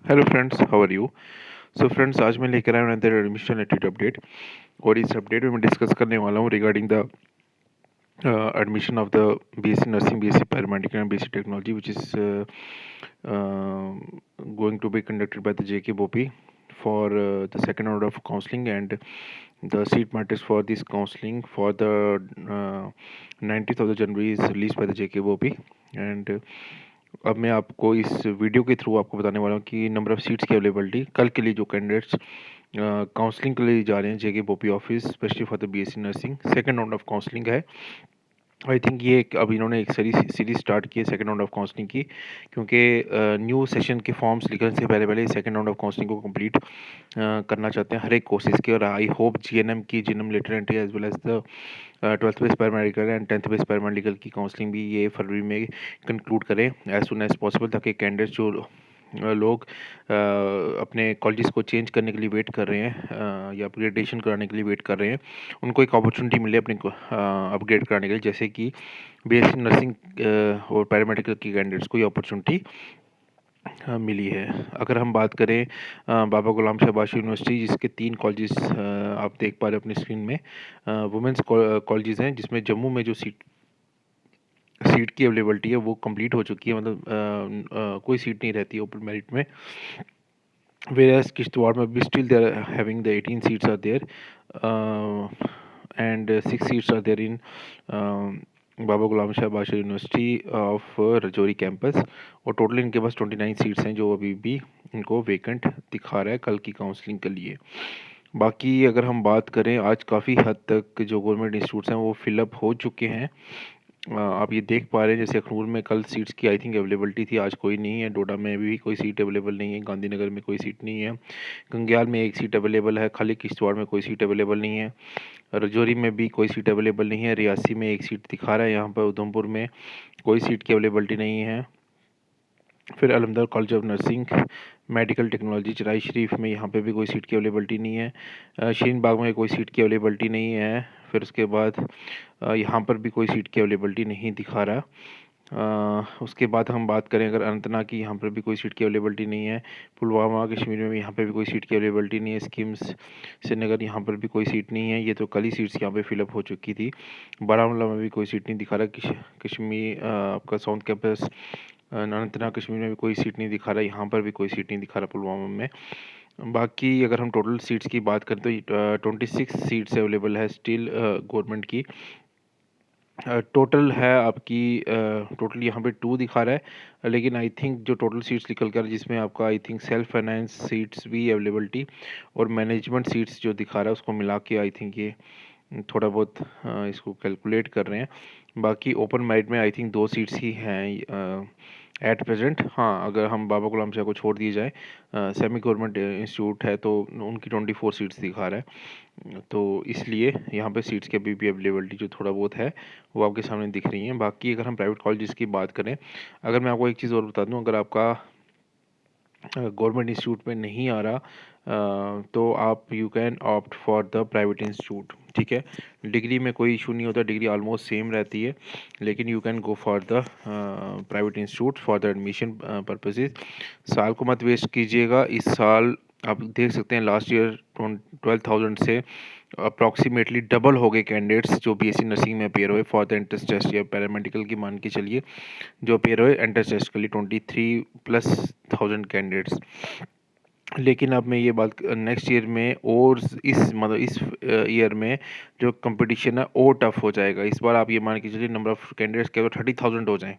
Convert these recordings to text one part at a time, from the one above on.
Hello friends, how are you. So friends, आज मैं लेकर आया हूँ अनदर एडमिशन रिलेटेड अपडेट। और इस अपडेट में मैं डिस्कस करने वाला हूँ regarding the admission of the BSc Nursing, BSc Paramedical and BSc Technology, which is going to be conducted by the JK Bopi for the second round of counseling, and the seat matters for this counseling for the 19th of the January is released by the JK Bopi. And अब मैं आपको इस video के through आपको बताने वाला हूँ कि नंबर ऑफ़ सीट्स की अवेलेबिलिटी कल के लिए जो कैंडिडेट्स काउंसलिंग के लिए जा रहे हैं JK BOPEE office specially for the BSc nursing, second round of counselling है। आई थिंक ये अब इन्होंने एक सीरीज स्टार्ट की है सेकंड राउंड ऑफ काउंसलिंग की, क्योंकि न्यू सेशन के फॉर्म्स निकलने से पहले पहले सेकंड राउंड ऑफ काउंसलिंग को कंप्लीट करना चाहते हैं हर एक कोर्सेज के। और आई होप जीएनएम की जिनम lateral entry as well as the 12th base paramedical and 10th base paramedical की काउंसलिंग भी ये फरवरी में कंक्लूड करें एज सुन एज पॉसिबल, ताकि कैंडिडेट्स जो लोग अपने कॉलेजेस को चेंज करने के लिए वेट कर रहे हैं या अपग्रेडेशन कराने के लिए वेट कर रहे हैं, उनको एक अपॉर्चुनिटी मिले अपने को अपग्रेड कराने के लिए। जैसे कि बीएससी नर्सिंग और पैरामेडिकल की कैंडिडेट्स को ये अपॉर्चुनिटी मिली है। अगर हम बात करें बाबा गुलाम शाह बादशाह यूनिवर्सिटी, जिसके 3 कॉलेजेस आप देख पा रहे हैं अपनी स्क्रीन में, वुमेंस कॉलेजेस हैं, जिसमें जम्मू में जो सीट की अवेलेबिलिटी है वो कंप्लीट हो चुकी है, मतलब कोई सीट नहीं रहती है ओपन मेरिट में। Whereas किश्तवाड़ में भी still they are having the 18 seats are there, and 6 seats are there in Baba Ghulam Shah बादशाह यूनिवर्सिटी ऑफ रजौरी कैंपस, और टोटल इनके पास 29 सीट्स हैं जो अभी भी इनको वेकेंट दिखा रहा है कल की काउंसलिंग के लिए। बाकी अगर हम बात करें, आज काफ़ी हद तक जो गवर्नमेंट इंस्टीट्यूट्स हैं वो फिलअप हो चुके हैं। आप ये देख पा रहे हैं, जैसे अखनूर में कल सीट्स की आई थिंक अवेलेबिलिटी थी, आज कोई नहीं है। डोडा में भी कोई सीट अवेलेबल नहीं है, गांधीनगर में कोई सीट नहीं है, गंग्याल में एक सीट अवेलेबल है खाली, किश्तवाड़ में कोई सीट अवेलेबल नहीं है, रजौरी में भी कोई सीट अवेलेबल नहीं है, रियासी में एक सीट दिखा रहा है यहाँ पर, उधमपुर में कोई सीट की अवेलेबिलिटी नहीं है। फिर अलमदर college of nursing medical technology Charari Sharief में, यहाँ पे भी कोई सीट की अवेलेबिलिटी नहीं है। शीन बाग में कोई सीट की अवेलेबिलिटी नहीं है। फिर उसके बाद यहाँ पर भी कोई सीट की अवेलेबिलिटी नहीं दिखा रहा। उसके बाद हम बात करें अगर अनंतनाग की, यहाँ पर भी कोई सीट की अवेलेबिलिटी नहीं है। पुलवामा कश्मीर में भी यहाँ पे भी कोई सीट की अवेलेबिलिटी नहीं है। स्कीम्स श्रीनगर, यहाँ पर भी कोई सीट नहीं है, ये तो कल ही सीट्स यहाँ पे फिलअप हो चुकी थी। बारामूला में भी कोई सीट नहीं दिखा रहा। कश्मीर आपका साउथ कैंपस अनंतनाग कश्मीर में भी कोई सीट नहीं दिखा रहा, यहाँ पर भी कोई सीट नहीं दिखा रहा पुलवामा में। बाकी अगर हम टोटल सीट्स की बात करें तो 26 सीट्स अवेलेबल है स्टिल गवर्नमेंट की। टोटल है आपकी टोटल यहाँ पे 2 दिखा रहा है, लेकिन आई थिंक जो टोटल सीट्स निकल कर, जिसमें आपका I think self finance seats भी अवेलेबिलिटी और मैनेजमेंट सीट्स जो दिखा रहा है उसको मिला के आई थिंक ये थोड़ा बहुत इसको कैलकुलेट कर रहे हैं। बाकी ओपन मेरिट में आई थिंक 2 सीट्स ही हैं एट प्रेजेंट। हाँ, अगर हम बाबा गुलाम शाह को छोड़ दिए जाए, सेमी गवर्नमेंट इंस्टीट्यूट है तो उनकी 24 सीट्स दिखा रहा है, तो इसलिए यहाँ पे सीट्स की अभी भी अवेलेबिलिटी जो थोड़ा बहुत है वो आपके सामने दिख रही है। बाकी अगर हम प्राइवेट कॉलेजेस की बात करें, अगर मैं आपको एक चीज़ और बता दूँ, अगर आपका गवर्नमेंट इंस्टीट्यूट में नहीं आ रहा तो आप you can opt for the private institute. ठीक है, डिग्री में कोई इशू नहीं होता, डिग्री ऑलमोस्ट सेम रहती है, लेकिन you can go for the private institute for the admission purposes. साल को मत वेस्ट कीजिएगा। इस साल आप देख सकते हैं लास्ट ईयर 12,000 से अप्रॉक्सीमेटली डबल हो गए कैंडिडेट्स जो बीएससी नर्सिंग में अपेयर हुए फॉर द एंट्रेंस टेस्ट, या पैरामेडिकल की मान के चलिए जो अपेयर हुए एंट्रेंस टेस्ट के लिए 23,000+ कैंडिडेट्स। लेकिन अब मैं ये बात नेक्स्ट ईयर में और इस मतलब इस ईयर में जो कंपटीशन है और टफ हो जाएगा। इस बार आप ये मान के चलिए नंबर ऑफ़ कैंडिडेट्स केवल 30,000 हो जाएँ।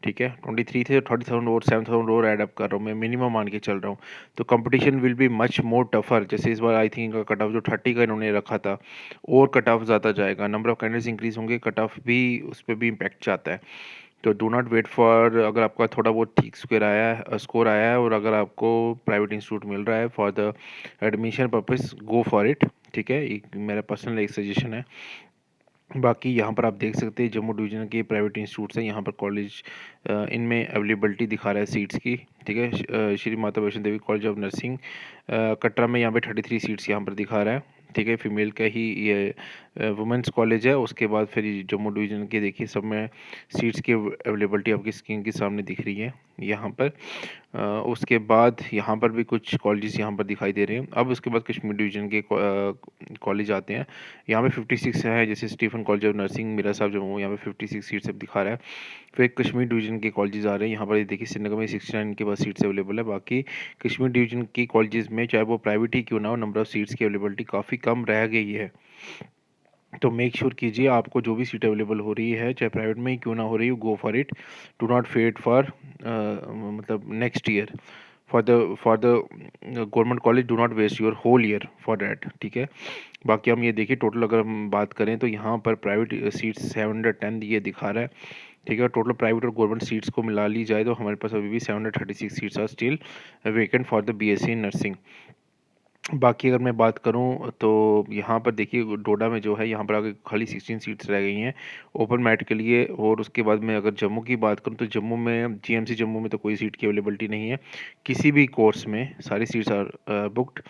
ठीक है, 23 थे, 30,000 और 7,000 और ऐड अप कर रहा हूँ मैं, मिनिमम मान के चल रहा हूँ। तो competition will be much more tougher. जैसे इस बार आई थिंक कट ऑफ जो 30 का इन्होंने रखा था, और कट ऑफ ज़्यादा जाएगा, नंबर ऑफ़ कैंडिडेट्स इंक्रीज़ होंगे, कट ऑफ भी उस पर भी इम्पैक्ट जाता है। तो डू नॉट वेट फॉर, अगर आपका थोड़ा बहुत ठीक स्कोर आया है और अगर आपको प्राइवेट इंस्टीट्यूट मिल रहा है for the admission purpose, go for it. ठीक है, एक मेरा पर्सनल एक सजेशन है। बाकी यहाँ पर आप देख सकते हैं जम्मू डिवीज़न के प्राइवेट इंस्टीट्यूट्स हैं, यहाँ पर कॉलेज इनमें अवेलेबिलिटी दिखा रहा है सीट्स की। ठीक है, Shri Mata Vaishno Devi college of nursing Katra में यहाँ पे 33 सीट्स यहाँ पर दिखा रहा है। ठीक है, फीमेल का ही ये वुमेंस कॉलेज है। उसके बाद फिर ये जम्मू डिवीज़न के देखिए सब में सीट्स की अवेलेबिलिटी आपकी स्क्रीन के सामने दिख रही है यहाँ पर। उसके बाद यहाँ पर भी कुछ कॉलेजेस यहाँ पर दिखाई दे रहे हैं। अब उसके बाद कश्मीर डिवीज़न के कॉलेज आते हैं। यहाँ पे 56 है, जैसे Stephen college of nursing Mira Sahib Jammu, यहाँ पे 56 सीट्स अब दिखा रहा है। फिर कश्मीर डिवीज़न के कॉलेजेस आ रहे हैं यहाँ पर, ये देखिए श्रीनगर में 69 के पास सीट्स अवेलेबल है। बाकी कश्मीर डिवीज़न की कॉलेजेस में चाहे वो प्राइवेट ही क्यों ना हो, नंबर ऑफ़ सीट्स की अवेलेबिलिटी काफ़ी कम रह गई है। तो मेक श्योर कीजिए आपको जो भी सीट अवेलेबल हो रही है, चाहे प्राइवेट में ही क्यों ना हो रही हो, go for it. Do not wait for मतलब next year for the government college. Do not waste your whole year for that, ठीक है। बाकी हम ये देखिए टोटल अगर हम बात करें तो यहाँ पर प्राइवेट सीट्स 710 ये दिखा रहा है, ठीक है। टोटल प्राइवेट और गवर्नमेंट सीट्स को मिला ली जाए तो हमारे पास अभी भी 736 seats are still vacant for the BSc in nursing. बाकी अगर मैं बात करूं तो यहाँ पर देखिए डोडा में जो है यहाँ पर आगे खाली 16 सीट्स रह गई हैं ओपन मैट के लिए। और उसके बाद में अगर जम्मू की बात करूं तो जम्मू में जीएमसी जम्मू में तो कोई सीट की अवेलेबिलिटी नहीं है किसी भी कोर्स में, सारी सीट्स आर बुक्ड।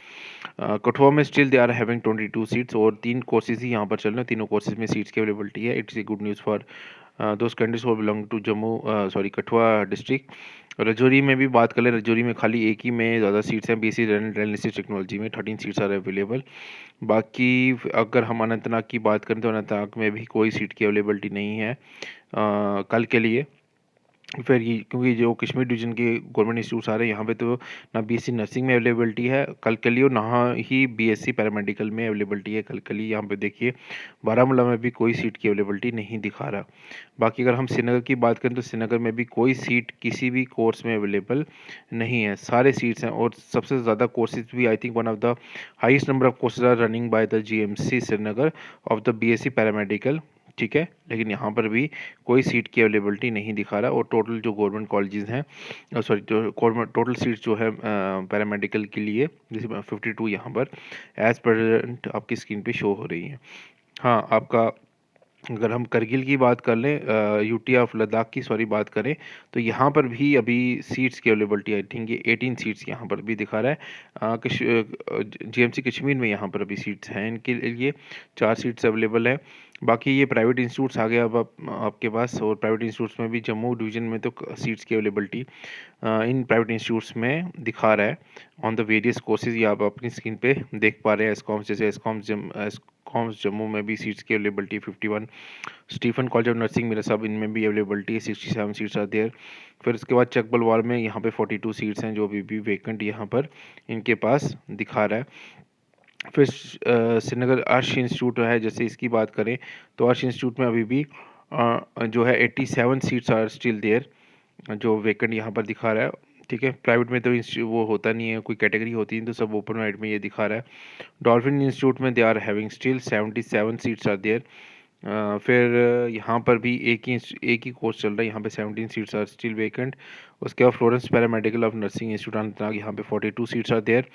कठुआ में still they are having 22 seats और 3 कोर्सेज ही यहाँ पर चल रहे हैं, तीनों कोर्सेज में सीट्स की अवेलेबिलिटी है। It's a good news for those candidates who belong to Jammu sorry Kathua district. Rajouri में भी बात कर लें, रजौरी में खाली एक ही में ज़्यादा सीट्स हैं, बीएससी एनालिसिस टेक्नोलॉजी में 13 सीट्स आर अवेलेबल। बाकी अगर हम अनंतनाग की बात करें तो अनंतनाग में भी कोई सीट की अवेलेबिलिटी नहीं है कल के लिए। फिर ये क्योंकि जो कश्मीर डिवीज़न के गवर्नमेंट इंस्टीट्यूट्स आ रहे हैं यहाँ पे तो ना बीएससी नर्सिंग में अवेलेबिलिटी है कल के लिए और ना ही बीएससी पैरामेडिकल में अवेलेबिलिटी है कल के लिए। यहाँ पे देखिए बारामूला में भी कोई सीट की अवेलेबिलिटी नहीं दिखा रहा। बाकी अगर हम श्रीनगर की बात करें तो श्रीनगर में भी कोई सीट किसी भी कोर्स में अवेलेबल नहीं है, सारे सीट्स हैं। और सबसे ज़्यादा कोर्सेज भी I think one of the highest number of courses are running by the GMC Srinagar of the BSc paramedical, ठीक है। लेकिन यहाँ पर भी कोई सीट की अवेलेबिलिटी नहीं दिखा रहा। और टोटल जो गवर्नमेंट कॉलेजेस हैं सॉरी जो गवर्नमेंट टोटल सीट्स जो है पैरामेडिकल के लिए जैसे 52 यहाँ पर एज प्रेजेंट आपकी स्क्रीन पे शो हो रही है। हाँ, आपका अगर हम करगिल की बात कर लें यूटी ऑफ लद्दाख की सॉरी बात करें तो यहाँ पर भी अभी सीट्स की अवेलेबिलिटी आई थिंक ये 18 सीट्स यहाँ पर भी दिखा रहा है। जीएमसी कश्मीर में यहाँ पर अभी सीट्स हैं इनके लिए 4 सीट्स अवेलेबल है। बाकी ये प्राइवेट इंस्टीट्यूट्स आ गया अब आपके पास। और प्राइवेट इंस्टीट्यूट्स में भी जम्मू डिवीज़न में तो सीट्स की अवेलेबिलिटी इन प्राइवेट इंस्टीट्यूट्स में दिखा रहा है ऑन द वेरियस कोर्सेज। ये आप अपनी स्क्रीन पे देख पा रहे हैं। एसकॉम्स जैसे एसकॉम्स जम्मू में भी सीट्स की availability 51। Stephen college of nursing Mira Sahib इनमें भी अवेलेबिलिटी है, 67 सीट्स आर देयर। फिर उसके बाद चकबलवाल में यहाँ पे 42 सीट्स हैं जो अभी भी वेकेंट यहाँ पर इनके पास दिखा रहा है। फिर श्रीनगर अर्श इंस्टीट्यूट है, जैसे इसकी बात करें तो अर्श इंस्टीट्यूट में अभी भी जो है 87 सीट्स आर स्टिल देयर जो वेकेंट यहाँ पर दिखा रहा है, ठीक है। प्राइवेट में तो वो होता नहीं है, कोई कैटेगरी होती है तो सब ओपन वाइड में ये दिखा रहा है। डॉल्फिन इंस्टीट्यूट में they are having still 77 seats are there. फिर यहाँ पर भी एक ही कोर्स चल रहा है, यहाँ पे 17 सीट्स आर स्टिल वेकेंट। उसके बाद Florence paramedical of nursing institute Anantnag, यहाँ पे 42 सीट्स आर देयर।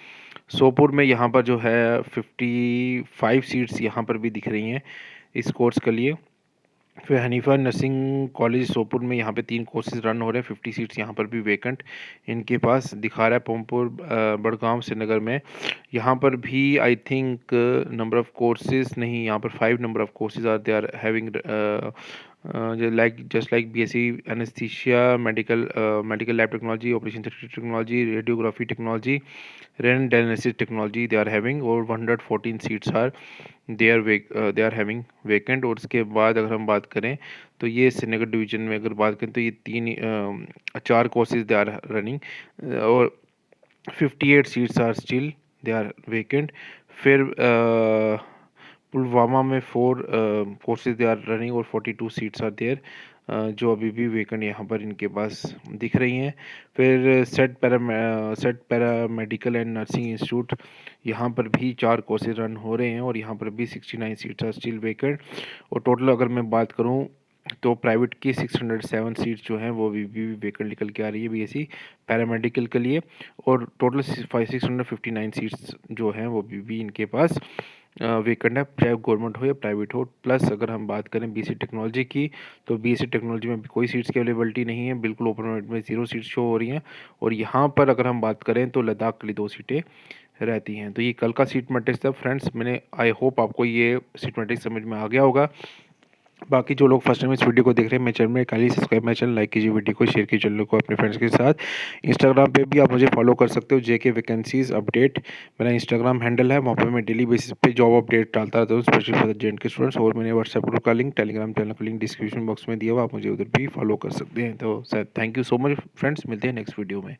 सोपोर में यहाँ पर जो है 55 सीट्स यहाँ पर भी दिख रही हैं इस कोर्स के लिए। फिर हनीफा नर्सिंग कॉलेज सोपुर में यहाँ पे 3 कोर्सेज रन हो रहे हैं, 50 सीट्स यहाँ पर भी वेकेंट इनके पास दिखा रहा है। पोमपुर बड़गांव श्रीनगर में यहाँ पर भी I think number of courses नहीं, यहाँ पर 5 number of courses are they are having just like BSc anesthesia, medical lab technology, operation theatre technology, radiography technology, renal dialysis technology they are having और 114 seats are they are having vacant। और उसके बाद अगर हम बात करें तो ये श्रीनगर डिवीजन में अगर बात करें तो ये 4 कोर्सेज दे आर रनिंग और 58 seats are still they are vacant. फिर पुलवामा में 4 कोर्सेज दे आर रनिंग और 42 सीट्स आर देयर जो अभी भी वेकेंट यहाँ पर इनके पास दिख रही हैं। फिर set paramedical and nursing institute यहाँ पर भी 4 कोर्सेज रन हो रहे हैं और यहाँ पर भी 69 सीट्स आर स्टिल वेकेंट। और टोटल अगर मैं बात करूँ तो प्राइवेट की 607 सीट्स जो हैं वो भी वेकेंट निकल के आ रही है बीएससी पैरामेडिकल के लिए। और टोटल 659 सीट्स जो हैं वो भी इनके पास वेकेंट है, चाहे गवर्नमेंट हो या प्राइवेट हो। प्लस अगर हम बात करें बीएससी टेक्नोलॉजी की तो बीएससी टेक्नोलॉजी में भी कोई सीट्स की अवेलेबिलिटी नहीं है, बिल्कुल ओपन में 0 सीट्स शो हो रही हैं। और यहाँ पर अगर हम बात करें तो लद्दाख के लिए 2 सीटें रहती हैं। तो ये कल का सीट मैट्रिक्स था फ्रेंड्स, मैंने आई होप आपको ये सीट मैट्रिक्स समझ में आ गया होगा। बाकी जो लोग फर्स्ट टाइम इस वीडियो को देख रहे हैं, मेरे चैनल में kindly subscribe my channel, like कीजिए वीडियो को, शेयर कीजिए चैनल को अपने फ्रेंड्स के साथ। इंस्टाग्राम पे भी आप मुझे फॉलो कर सकते हो, जेके वैकेंसीज अपडेट मेरा इंस्टाग्राम हैंडल है। वहाँ पे मैं डेली बेसिस पे जॉब अपडेट डालता रहता हूँ, स्पेशली फॉर द जेएंड के स्टूडेंट्स। और मैंने व्हाट्सएप ग्रुप का लिंक, टेलीग्राम चैनल का लिंक डिस्क्रिप्शन बॉक्स में दिया हुआ, आप मुझे उधर भी फॉलो कर सकते हैं। तो sir thank you so much friends, मिलते हैं नेक्स्ट वीडियो में।